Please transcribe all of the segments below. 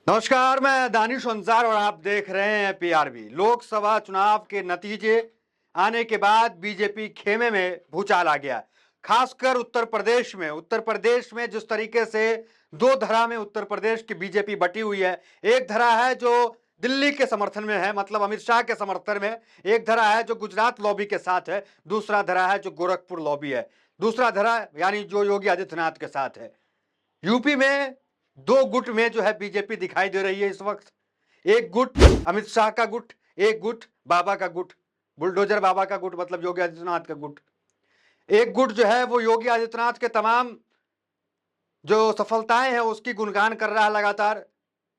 नमस्कार, मैं दानिश अंसार और आप देख रहे हैं पीआरबी। लोकसभा चुनाव के नतीजे आने के बाद बीजेपी खेमे में भूचाल आ गया। खासकर उत्तर प्रदेश में जिस तरीके से दो धरा में उत्तर प्रदेश की बीजेपी बटी हुई है। एक धरा है जो दिल्ली के समर्थन में है, मतलब अमित शाह के समर्थन में। एक धरा है जो गुजरात लॉबी के साथ है, दूसरा धरा है जो गोरखपुर लॉबी है, दूसरा धरा यानी जो योगी आदित्यनाथ के साथ है। यूपी में दो गुट में जो है बीजेपी दिखाई दे रही है इस वक्त। एक गुट अमित शाह का गुट, एक गुट बाबा का गुट, बुलडोजर बाबा का गुट, मतलब योगी आदित्यनाथ का गुट। एक गुट जो है वो योगी आदित्यनाथ के तमाम जो सफलताएं हैं उसकी गुणगान कर रहा है लगातार।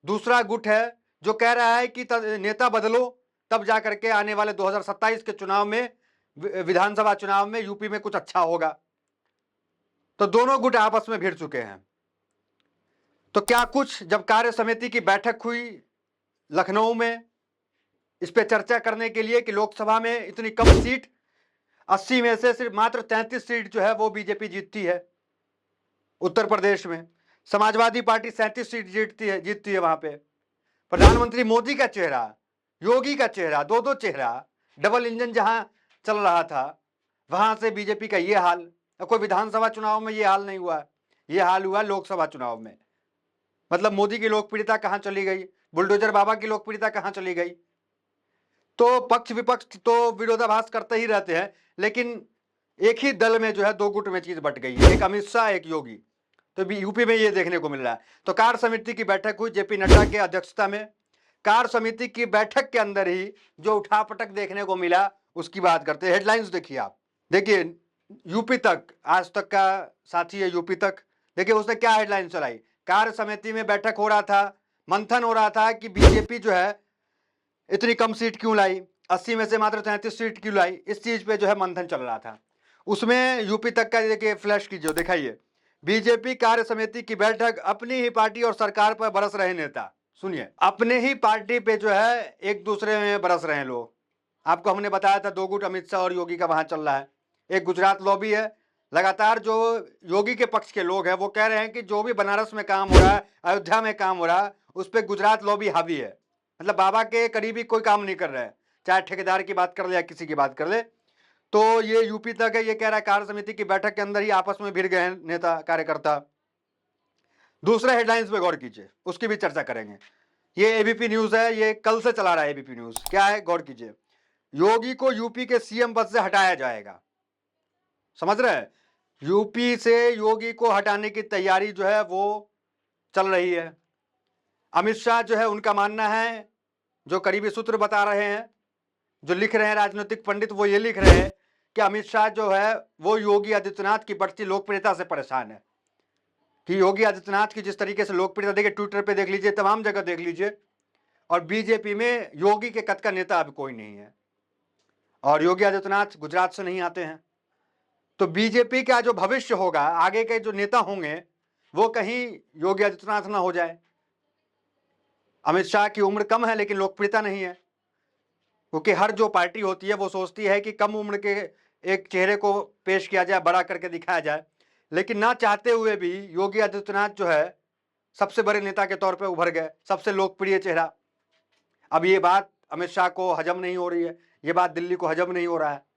दूसरा गुट है जो कह रहा है कि नेता बदलो, तब जाकर के आने वाले 2027 के चुनाव में, विधानसभा चुनाव में यूपी में कुछ अच्छा होगा। तो दोनों गुट आपस में भिड़ चुके हैं। तो क्या कुछ जब कार्य समिति की बैठक हुई लखनऊ में इस पे चर्चा करने के लिए कि लोकसभा में इतनी कम सीट, 80 में से सिर्फ मात्र 33 सीट जो है वो बीजेपी जीतती है। उत्तर प्रदेश में समाजवादी पार्टी 37 सीट जीतती है वहां पे। प्रधानमंत्री मोदी का चेहरा, योगी का चेहरा, दो दो चेहरा, डबल इंजन जहां चल रहा था वहां से बीजेपी का ये हाल। कोई विधानसभा चुनाव में ये हाल नहीं हुआ, ये हाल हुआ लोकसभा चुनाव में। मतलब मोदी की लोकप्रियता कहां चली गई, बुलडोजर बाबा की लोकप्रियता कहां चली गई। तो पक्ष विपक्ष तो विरोधाभास करते ही रहते हैं, लेकिन एक ही दल में जो है दो गुट में चीज बट गई है, एक अमित शाह एक योगी। तो यूपी में ये देखने को मिल रहा है। तो कार्य समिति की बैठक हुई जेपी नड्डा के अध्यक्षता में। कार्य समिति की बैठक के अंदर ही जो उठापटक देखने को मिला उसकी बात करते हैं। हेडलाइंस देखिए आप, देखिए यूपी तक, आज तक का साथी है यूपी तक। देखिए उसने क्या हेडलाइन चलाई। कार्य समिति में बैठक हो रहा था, मंथन हो रहा था कि बीजेपी जो है इतनी कम सीट क्यों लाई, 80 में से मात्र 33 सीट क्यों लाई। इस चीज पे जो है मंथन चल रहा था। उसमें यूपी तक का देखिए फ्लैश कीजिए, दिखाइए। बीजेपी कार्य समिति की बैठक, अपनी ही पार्टी और सरकार पर बरस रहे नेता। सुनिए, अपने ही पार्टी पे जो है एक दूसरे में बरस रहे हैं लोग। आपको हमने बताया था दो गुट अमित शाह और योगी का वहां चल रहा है। एक गुजरात लॉबी है, लगातार जो योगी के पक्ष के लोग हैं वो कह रहे हैं कि जो भी बनारस में काम हो रहा है, अयोध्या में काम हो रहा है, उस पर गुजरात लॉबी हावी है। मतलब बाबा के करीबी कोई काम नहीं कर रहे हैं, चाहे ठेकेदार की बात कर ले या किसी की बात कर ले। तो ये यूपी तक है। ये कह रहा है कार्य समिति की बैठक के अंदर ही आपस में भिड़ गए हैं नेता कार्यकर्ता। दूसरे हेडलाइंस पे गौर कीजिए, उसकी भी चर्चा करेंगे। ये एबीपी न्यूज है, ये कल से चला रहा है एबीपी न्यूज। क्या है गौर कीजिए, योगी को यूपी के सीएम पद से हटाया जाएगा। समझ रहे हैं, यूपी से योगी को हटाने की तैयारी जो है वो चल रही है। अमित शाह जो है, उनका मानना है, जो करीबी सूत्र बता रहे हैं, जो लिख रहे हैं राजनीतिक पंडित, वो ये लिख रहे हैं कि अमित शाह जो है वो योगी आदित्यनाथ की बढ़ती लोकप्रियता से परेशान है। कि योगी आदित्यनाथ की जिस तरीके से लोकप्रियता, देखिए ट्विटर पे देख लीजिए, तमाम जगह देख लीजिए, और बीजेपी में योगी के कद का नेता अब कोई नहीं है। और योगी आदित्यनाथ गुजरात से नहीं आते हैं। तो बीजेपी का जो भविष्य होगा, आगे के जो नेता होंगे, वो कहीं योगी आदित्यनाथ ना हो जाए। अमित शाह की उम्र कम है लेकिन लोकप्रियता नहीं है, क्योंकि हर जो पार्टी होती है वो सोचती है कि कम उम्र के एक चेहरे को पेश किया जाए, बड़ा करके दिखाया जाए। लेकिन ना चाहते हुए भी योगी आदित्यनाथ जो है सबसे बड़े नेता के तौर पे उभर गए, सबसे लोकप्रिय चेहरा। अब ये बात अमित शाह को हजम नहीं हो रही है, ये बात दिल्ली को हजम नहीं हो रहा है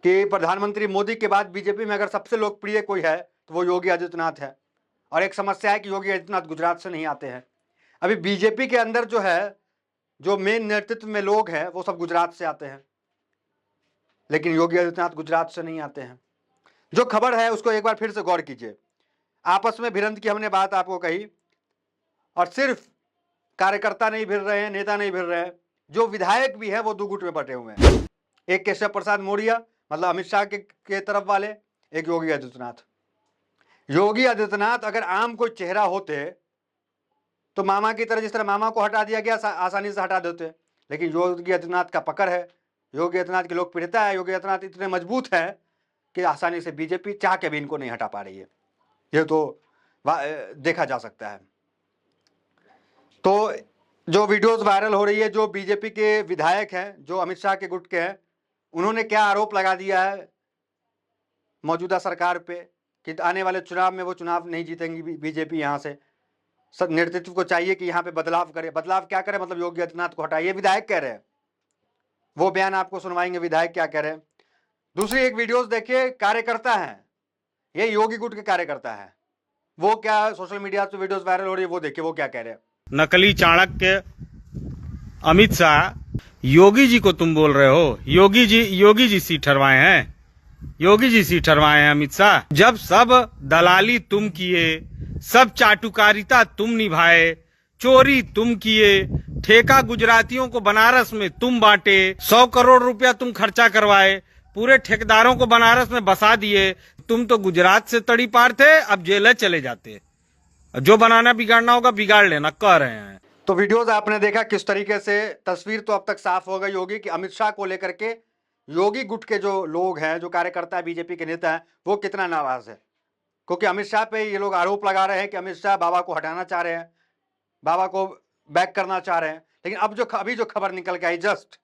कि प्रधानमंत्री मोदी के बाद बीजेपी में अगर सबसे लोकप्रिय कोई है तो वो योगी आदित्यनाथ है। और एक समस्या है कि योगी आदित्यनाथ गुजरात से नहीं आते हैं। अभी बीजेपी के अंदर जो है, जो मेन नेतृत्व में लोग हैं वो सब गुजरात से आते हैं, लेकिन योगी आदित्यनाथ गुजरात से नहीं आते हैं। जो खबर है उसको एक बार फिर से गौर कीजिए। आपस में भिड़ंत की हमने बात आपको कही, और सिर्फ कार्यकर्ता नहीं भिड़ रहे हैं, नेता नहीं भिड़ रहे हैं, जो विधायक भी है वो दो गुट में बटे हुए हैं। एक केशव प्रसाद मौर्य, मतलब अमित शाह के तरफ वाले, एक योगी आदित्यनाथ। योगी आदित्यनाथ अगर आम कोई चेहरा होते तो मामा की तरह, जिस तरह मामा को हटा दिया गया, आसानी से हटा देते। लेकिन योगी आदित्यनाथ का पकड़ है, योगी आदित्यनाथ की लोकप्रियता है, योगी आदित्यनाथ इतने मजबूत है कि आसानी से बीजेपी चाह के भी इनको नहीं हटा पा रही है। यह तो देखा जा सकता है। तो जो वीडियोस वायरल हो रही है, जो बीजेपी के विधायक हैं जो अमित शाह के गुट के हैं, उन्होंने क्या आरोप लगा दिया है मौजूदा सरकार पे कि आने वाले चुनाव में वो चुनाव नहीं जीतेंगी बीजेपी यहां से। नेतृत्व को चाहिए कि यहाँ पे बदलाव करे। बदलाव क्या करे? मतलब योगी आदित्यनाथ को हटाइए, विधायक कह रहे हैं। वो बयान आपको सुनवाएंगे विधायक क्या कह रहे हैं। दूसरी एक वीडियोस देखिए, कार्यकर्ता हैं, ये योगी गुट के कार्यकर्ता है, वो क्या सोशल मीडिया पे वीडियोस वायरल हो रही है, वो देखिए वो क्या कह रहे हैं। नकली चाणक्य अमित शाह, योगी जी को तुम बोल रहे हो? योगी जी सीट ठरवाए हैं, योगी जी सीट ठरवाए हैं अमित शाह। जब सब दलाली तुम किए, सब चाटुकारिता तुम निभाए, चोरी तुम किए, ठेका गुजरातियों को बनारस में तुम बांटे, 100 करोड़ रुपया तुम खर्चा करवाए, पूरे ठेकेदारों को बनारस में बसा दिए, तुम तो गुजरात से तड़ी पार थे, अब जेल चले जाते। जो बनाना बिगाड़ना होगा बिगाड़ लेना, कह रहे हैं। तो वीडियोस आपने देखा किस तरीके से, तस्वीर तो अब तक साफ हो गई होगी कि अमित शाह को लेकर के योगी गुट के जो लोग हैं, जो कार्यकर्ता बीजेपी के नेता हैं, वो कितना नाराज है। क्योंकि अमित शाह पे ये लोग आरोप लगा रहे हैं कि अमित शाह बाबा को हटाना चाह रहे हैं, बाबा को बैक करना चाह रहे हैं। लेकिन अब अभी जो खबर निकल के आई जस्ट,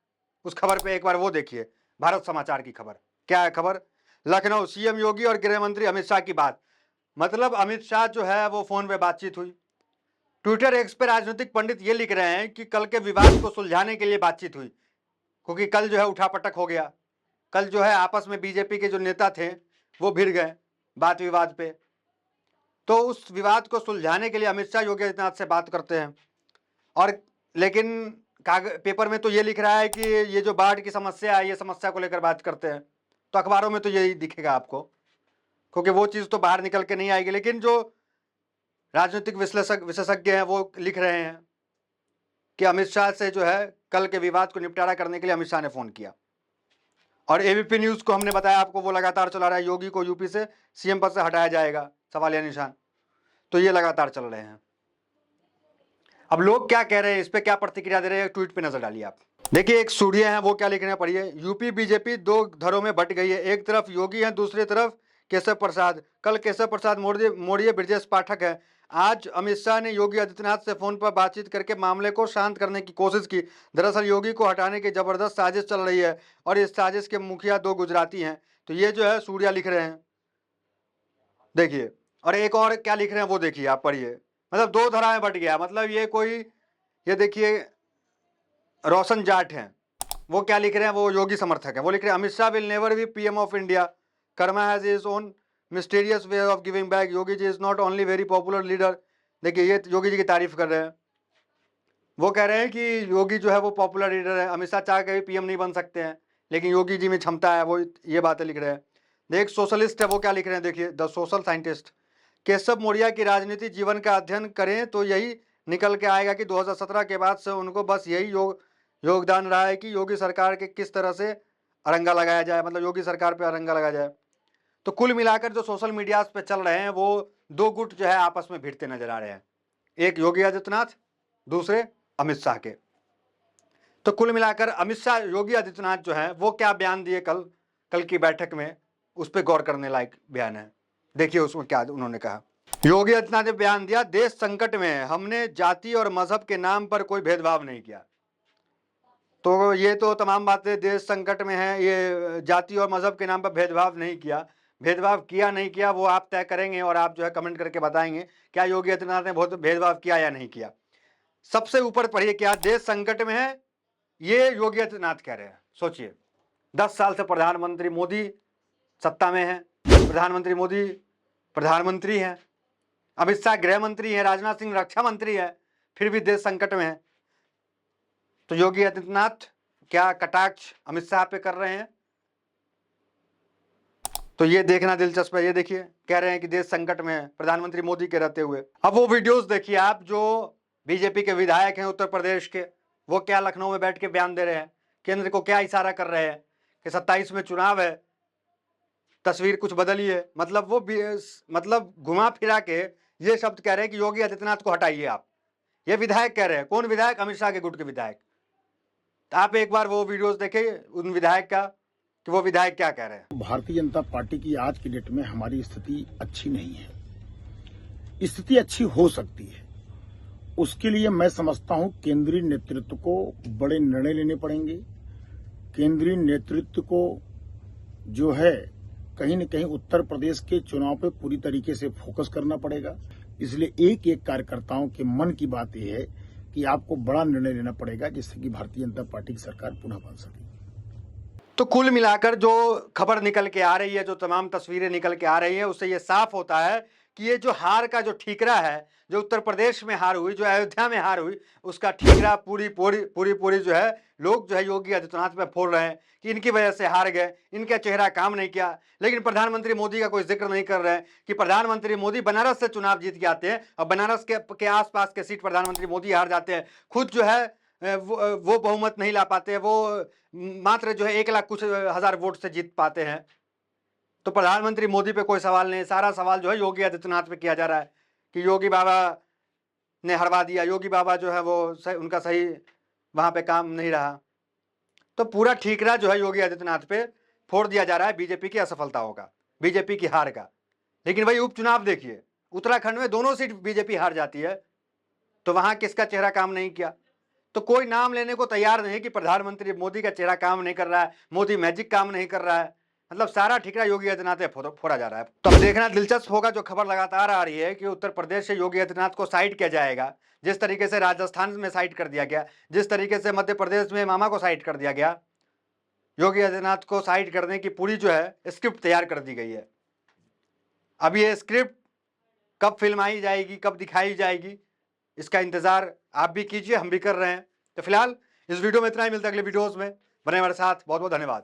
उस खबर पे एक बार वो देखिए, भारत समाचार की खबर। क्या है खबर? लखनऊ, सीएम योगी और गृह मंत्री अमित शाह की बात। मतलब अमित शाह जो है वो फोन पे बातचीत हुई। ट्विटर एक्स पे राजनीतिक पंडित ये लिख रहे हैं कि कल के विवाद को सुलझाने के लिए बातचीत हुई, क्योंकि कल जो है उठापटक हो गया। कल जो है आपस में बीजेपी के जो नेता थे वो भिड़ गए बात विवाद पे। तो उस विवाद को सुलझाने के लिए अमित शाह योगी आदित्यनाथ से बात करते हैं। और लेकिन पेपर में तो ये लिख रहा है कि ये जो बाढ़ की समस्या है, ये समस्या को लेकर बात करते हैं। तो अखबारों में तो यही दिखेगा आपको, क्योंकि वो चीज़ तो बाहर निकल के नहीं आएगी। लेकिन जो राजनीतिक विशेषज्ञ हैं वो लिख रहे हैं कि अमित शाह से जो है कल के विवाद को निपटारा करने के लिए अमित शाह ने फोन किया। और एबीपी न्यूज को हमने बताया आपको, वो लगातार चला रहा है योगी को यूपी से सीएम पद से हटाया जाएगा, सवालिया निशान। तो ये लगातार चल रहे हैं। अब लोग क्या कह रहे हैं, इस पे क्या प्रतिक्रिया दे रहे हैं, ट्वीट पे नजर डालिए आप। देखिए एक सूर्य है, वो क्या लिख रहे हैं पढ़िए। यूपी बीजेपी दो धड़ों में बट गई है, एक तरफ योगी है, दूसरी तरफ केशव प्रसाद। कल केशव प्रसाद मौर्य ब्रजेश पाठक है। आज अमित शाह ने योगी आदित्यनाथ से फोन पर बातचीत करके मामले को शांत करने की कोशिश की। दरअसल योगी को हटाने की जबरदस्त साजिश चल रही है और इस साजिश के मुखिया 2 गुजराती हैं। तो ये जो है सूर्या लिख रहे हैं, देखिए। और एक और क्या लिख रहे हैं वो देखिए, आप पढ़िए। मतलब 2 धाराएं बट गया। मतलब ये देखिए रोशन जाट हैं, वो क्या लिख रहे हैं, वो योगी समर्थक है। वो लिख रहे हैं Amit Shah will never be PM of India, karma has his own mysterious way of giving back, Yogi ji is not only very popular leader. देखिए ये योगी जी की तारीफ कर रहे हैं। वो कह रहे हैं कि योगी जो है वो पॉपुलर लीडर है, अमित शाह चाह के भी पीएम नहीं बन सकते हैं, लेकिन योगी जी में क्षमता है। वो ये बातें लिख रहे हैं। देख सोशलिस्ट है, वो क्या लिख रहे हैं देखिए, the social scientist. Keshav Maurya की राजनीति जीवन का अध्ययन करें तो यही निकल के आएगा कि 2017 के बाद से उनको बस यही योगदान रहा है कि योगी सरकार के किस तरह से अरंगा लगाया जाए, मतलब योगी सरकार पे अरंगा लगाया जाए। तो कुल मिलाकर जो सोशल मीडिया पे चल रहे हैं वो 2 गुट जो है आपस में भिड़ते नजर आ रहे हैं, एक योगी आदित्यनाथ, दूसरे अमित शाह के। तो कुल मिलाकर अमित शाह योगी आदित्यनाथ जो है वो क्या बयान दिए कल की बैठक में, उस पर गौर करने लायक बयान है। देखिए उसमें क्या उन्होंने कहा। योगी आदित्यनाथ ने बयान दिया, देश संकट में है, हमने जाति और मजहब के नाम पर कोई भेदभाव नहीं किया। तो ये तो तमाम बातें, देश संकट में है, ये जाति और मजहब के नाम पर भेदभाव नहीं किया। भेदभाव किया नहीं किया वो आप तय करेंगे और आप जो है कमेंट करके बताएंगे क्या योगी आदित्यनाथ ने बहुत भेदभाव किया या नहीं किया। सबसे ऊपर पढ़िए, क्या देश संकट में है, ये योगी आदित्यनाथ कह रहे हैं। सोचिए 10 साल से प्रधानमंत्री मोदी सत्ता में है, प्रधानमंत्री मोदी प्रधानमंत्री हैं, अमित शाह गृह मंत्री हैं, राजनाथ सिंह रक्षा मंत्री है, फिर भी देश संकट में है। तो योगी आदित्यनाथ क्या कटाक्ष अमित शाह पे कर रहे हैं, तो ये देखना दिलचस्प है। ये देखिए कह रहे हैं कि देश संकट में है प्रधानमंत्री मोदी के रहते हुए। अब वो वीडियोस देखिए आप, जो बीजेपी के विधायक हैं उत्तर प्रदेश के, वो क्या लखनऊ में बैठ के बयान दे रहे हैं, केंद्र को क्या इशारा कर रहे हैं कि 27 में चुनाव है, तस्वीर कुछ बदलिए। मतलब वो मतलब घुमा फिरा के ये शब्द कह रहे हैं कि योगी आदित्यनाथ को हटाइए आप। ये विधायक कह रहे हैं। कौन विधायक? अमित शाह के गुट के विधायक। तो आप एक बार वो वीडियोस देखिए उन विधायक का कि वो विधायक क्या कह रहे हैं। भारतीय जनता पार्टी की आज की डेट में हमारी स्थिति अच्छी नहीं है। स्थिति अच्छी हो सकती है, उसके लिए मैं समझता हूं केंद्रीय नेतृत्व को बड़े निर्णय लेने पड़ेंगे। केंद्रीय नेतृत्व को जो है कहीं न कहीं उत्तर प्रदेश के चुनाव पे पूरी तरीके से फोकस करना पड़ेगा। इसलिए एक एक कार्यकर्ताओं के मन की बात यह है कि आपको बड़ा निर्णय लेना पड़ेगा जिससे कि भारतीय जनता पार्टी की सरकार पुनः बन सके। तो कुल मिलाकर जो खबर निकल के आ रही है, जो तमाम तस्वीरें निकल के आ रही हैं, उससे ये साफ होता है कि ये जो हार का जो ठीकरा है, जो उत्तर प्रदेश में हार हुई, जो अयोध्या में हार हुई, उसका ठीकरा पूरी जो है लोग जो है योगी आदित्यनाथ पे फोड़ रहे हैं कि इनकी वजह से हार गए, इनका चेहरा काम नहीं किया। लेकिन प्रधानमंत्री मोदी का कोई जिक्र नहीं कर रहे हैं कि प्रधानमंत्री मोदी बनारस से चुनाव जीत के आते हैं और बनारस के आसपास के सीट प्रधानमंत्री मोदी हार जाते हैं। खुद जो है वो बहुमत नहीं ला पाते, वो मात्र जो है 1 लाख कुछ हजार वोट से जीत पाते हैं। तो प्रधानमंत्री मोदी पे कोई सवाल नहीं, सारा सवाल जो है योगी आदित्यनाथ पे किया जा रहा है कि योगी बाबा ने हरवा दिया, योगी बाबा जो है वो उनका सही वहां पे काम नहीं रहा। तो पूरा ठीकरा जो है योगी आदित्यनाथ पे फोड़ दिया जा रहा है बीजेपी की असफलताओं का, बीजेपी की हार का। लेकिन भाई उपचुनाव देखिए, उत्तराखंड में दोनों सीट बीजेपी हार जाती है, तो वहां किसका चेहरा काम नहीं किया? तो कोई नाम लेने को तैयार नहीं कि प्रधानमंत्री मोदी का चेहरा काम नहीं कर रहा है, मोदी मैजिक काम नहीं कर रहा है। मतलब सारा ठीकरा योगी आदित्यनाथ पे फोड़ा जा रहा है। तो अब देखना दिलचस्प होगा, जो खबर लगातार आ रही है कि उत्तर प्रदेश से योगी आदित्यनाथ को साइड किया जाएगा, जिस तरीके से राजस्थान में साइड कर दिया गया, जिस तरीके से मध्य प्रदेश में मामा को साइड कर दिया गया, योगी आदित्यनाथ को साइड करने की पूरी जो है स्क्रिप्ट तैयार कर दी गई है। अब ये स्क्रिप्ट कब फिल्माई जाएगी, कब दिखाई जाएगी, इसका इंतजार आप भी कीजिए, हम भी कर रहे हैं। तो फिलहाल इस वीडियो में इतना ही, मिलता है अगले वीडियोस में। बने हमारे साथ, बहुत बहुत धन्यवाद।